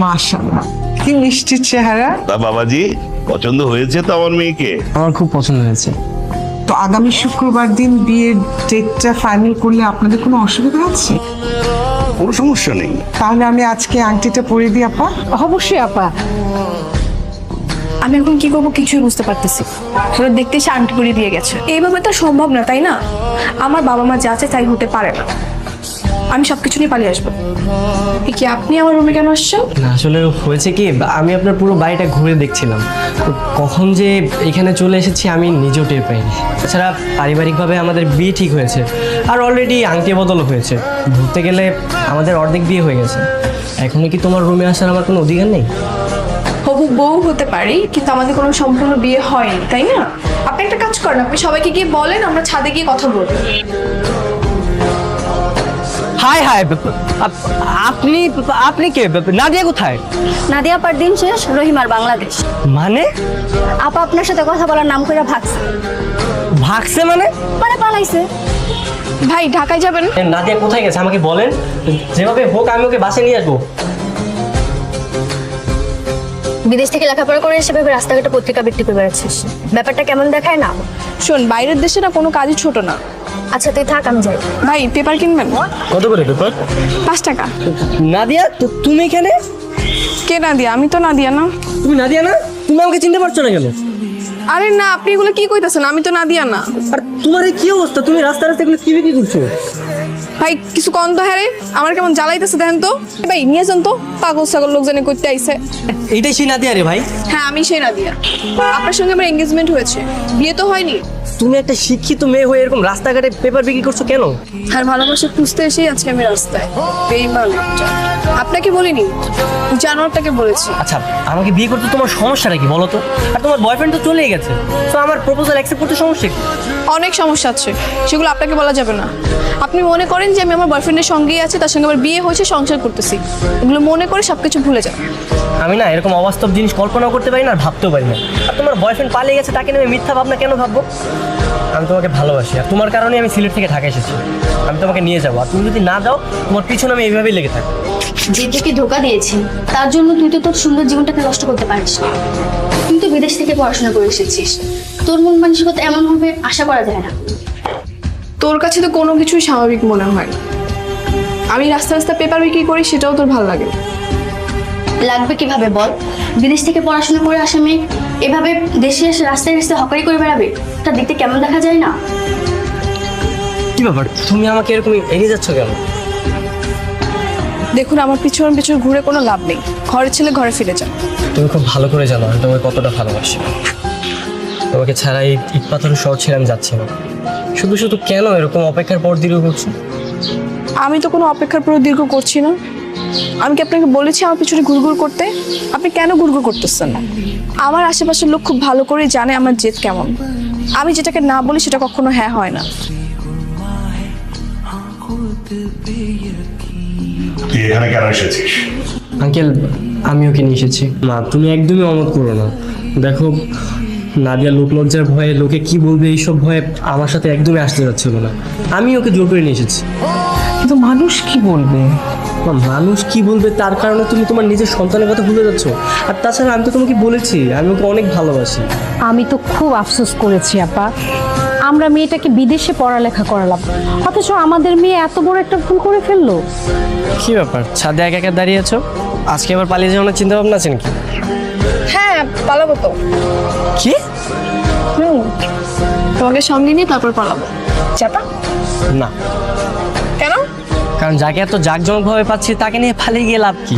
মাশাআল্লাহ, কি মিষ্টি চেহারা। তা বাবাজি, পছন্দ হয়েছে তো আমার মেয়েকে? আমার খুব পছন্দ হয়েছে। তো আগামী শুক্রবার দিন বিয়ের ডেটটা ফাইনাল করলে আপনাদের কোনো অসুবিধা আছে? কোনো সমস্যা নেই। তাহলে আমি আজকে আংটিটা পরিয়ে দিই আপা। অবশ্যই আপা। আমি এখন কি করবো কিছুই বুঝতে পারতেছি। আসলে দেখতে এসে আন্টি করে দিয়ে গেছে, এইভাবে তো সম্ভব না, তাই না? আমার বাবা মা যা চায় তাই হতে পারে না। আমি সবকিছু নিয়ে পালিয়ে আসবো। কি আপনি আমার রুমে কেন আসছেন? না আসলে হয়েছে কি, আমি আপনার পুরো বাড়িটা ঘুরে দেখছিলাম, তো কখন যে এখানে চলে এসেছি আমি নিজেও টের পাইনি। তাছাড়া পারিবারিকভাবে আমাদের বিয়ে ঠিক হয়েছে, আর অলরেডি আংটি বদলও হয়েছে। ধরতে গেলে আমাদের অর্ধেক বিয়ে হয়ে গেছে। এখনো কি তোমার রুমে আসার আমার কোনো অধিকার নেই? হবু বউ হতে পারি, কিন্তু আমাদের কোনো সম্পূর্ণ বিয়ে হয়নি, তাই না? আপনি একটা কাজ করেন, আপনি সবাইকে গিয়ে বলেন আমরা ছাদে গিয়ে কথা বলবো। হাই হাই, আপনি আপনি কে? নাদিয়া কোথায়? নাদিয়া আপার দিন শেষ, রহিমার বাংলাদেশ। মানে আপা আপনার সাথে কথা বলার নাম করে ভাগছে। ভাগছে মানে? মানে পালাইছে। ভাই ঢাকায় যাবেন? নাদিয়া কোথায় গেছে আমাকে বলেন, যেভাবে হোক আমি ওকে বাসে নিয়ে আসবো। বিদেশ থেকে লেখাপড়া করে এসে ভেবে রাস্তাঘাটে পত্রিকা বিক্রি করে বেড়াচ্ছিস, ব্যাপারটা কেমন দেখায় না? শোন, বাইরের দেশে না কোনো কাজই ছোট না। আচ্ছা তুই থাক, আমি যাই। ভাই পেপার কিনবেন? কত করে পেপার? 5 টাকা। নাদিয়া, তুমি এখানে? কে নাদিয়া? আমি তো নাদিয়া না। তুমি নাদিয়া না? তুমি আমাকে চিনতে পারছো না কেন? আরে না, আপনি এগুলো কি কইতাছেন? আমি তো নাদিয়া না। আর তোমার এই কি অবস্থা? তুমি রাস্তা রাস্তা এগুলো কি বিক্রি করছো? ভাই কিছু কম তো। হ্যাঁ রে, আমার কেমন জ্বালাইতেছে দেখেন তো। ভাই নিয়ে যান তো, পাগল ছাগল লোক জানে করতে আইছে। এইটাই সেই নাদিয়া রে ভাই? হ্যাঁ আমি সেই নাদিয়া। আপনার সঙ্গে আমার এঙ্গেজমেন্ট হয়েছে, বিয়ে তো হয়নি। তুমি একটা শিক্ষিত মেয়ে হয়ে এরকম রাস্তাঘাটে পেপার বিক্রি করছো কেন? আর ভালোবাসা খুঁজতে এসেই আজকে আমি রাস্তায়। বেঈমান একটা। আপনাকে বলিনি, জানোয়ারটাকে বলেছি। আচ্ছা, আমাকে বিয়ে করতে তোমার সমস্যাটা কি বলো তো? আর তোমার বয়ফ্রেন্ড তো চলেই গেছে, তো আমার প্রপোজাল অ্যাকসেপ্ট করতে সমস্যা কি? অনেক সমস্যা আছে, সেগুলো আপনাকে বলা যাবে না। আপনি মনে করেন যে আমি আমার বয়ফ্রেন্ডের সঙ্গেই আছি, তার সঙ্গে আমার বিয়ে হয়েছে, সংসার করতেছি। এগুলো মনে করে সবকিছু ভুলে যান। আমি না এরকম অবাস্তব জিনিস কল্পনাও করতে পারি না, আর ভাবতেও পারি না। আর তোমার বয়ফ্রেন্ড পালিয়ে গেছে, তাকে নিয়ে মিথ্যা ভাবনা কেন ভাববো? আমি তোমাকে ভালোবাসি, আর তোমার কারণে আমি সিলেট থেকে ঢাকা এসেছি। আমি তোমাকে নিয়ে যাবো, আর তুমি যদি না যাও তোমার পিছনে আমি এইভাবেই লেগে থাকবো। যে তোকে ধোকা দিয়েছি তার জন্য তুই তো তোর সুন্দর জীবনটাকে নষ্ট করতে পারিস না। তুই তো বিদেশ থেকে পড়াশোনা করে এসেছিস, তোর মন মানসিকতা এমন হবে আশা করা যায় না। তোর কাছে তো কোনো কিছুই স্বাভাবিক মনে হয়। আমি রাস্তা রাস্তা পেপার বিক্রি করি, সেটাও তোর ভালো লাগে। লাগবে কিভাবে বল? বিদেশ থেকে পড়াশোনা করে আসা মেয়ে এভাবে দেশে এসে রাস্তায় রাস্তায় হকারি করে বেড়াবে, তা দেখতে কেমন দেখা যায় না? কি ব্যাপার, তুমি আমাকে এরকম এড়িয়ে যাচ্ছ কেন? দেখুন, আমার পিছন পিছন ঘুরে কোনো লাভ নেই। ঘরের ছেলে ঘরে ফিরে যান। তুমি খুব ভালো করে জানো আমি তোমাকে কতটা ভালোবাসি। তোমাকে ছাড়া এই ইট পাথরের শহর ছেড়ে আমি যাচ্ছি না। শুধু শুধু কেন এরকম অপেক্ষার পর দীর্ঘ করছো? আমি তো কোনো অপেক্ষার পর দীর্ঘ করছি না। আমি কি আপনাকে বলেছি আমার পিছনে ঘুরঘুর করতে? আপনি কেন ঘুরঘুর করতেছেন না? আমার আশেপাশের লোক খুব ভালো করে জানে আমার জেদ কেমন। আমি যেটাকে না বলি সেটা কখনো হ্যাঁ হয় না। তুই এখানে কেন এসেছিস? আঙ্কেল, আমি ওকে নিয়ে এসেছি। না, তুমি একদমই অমত করো না। দেখো, নাদিয়া লোকলজ্জার ভয়ে, লোকে কি বলবে এইসব ভয়ে আমার সাথে একদমই আসতে যাচ্ছিল না। আমি ওকে জোর করে নিয়ে এসেছি। কিন্তু মানুষ কি বলবে? মানুষ কি বলবে তার কারণে তুমি তোমার নিজের সন্তানের কথা ভুলে যাচ্ছ। আর তাছাড়া আমি তো তোমাকে বলেছি আমি ওকে অনেক ভালোবাসি। আমি তো খুব আফসোস করেছি আপা, আমরা মেয়েটাকে বিদেশে পড়ালেখা করালাম, অথচ আমাদের মেয়ে এত বড় একটা ভুল করে ফেললো। কি ব্যাপার, ছাদে একা একা দাঁড়িয়ে আছো? আজকে আবার পালিয়ে যাওয়ার চিন্তা ভাবনা আছে নাকি? হ্যাঁ পালাবো তো। কি? তোমাকে সঙ্গে নিয়ে তারপর পালাবো। চাপা না। কেন? কারণ যাকে এত জাঁকজমকভাবে পাচ্ছি তাকে নিয়ে পালিয়ে গিয়ে লাভ কি?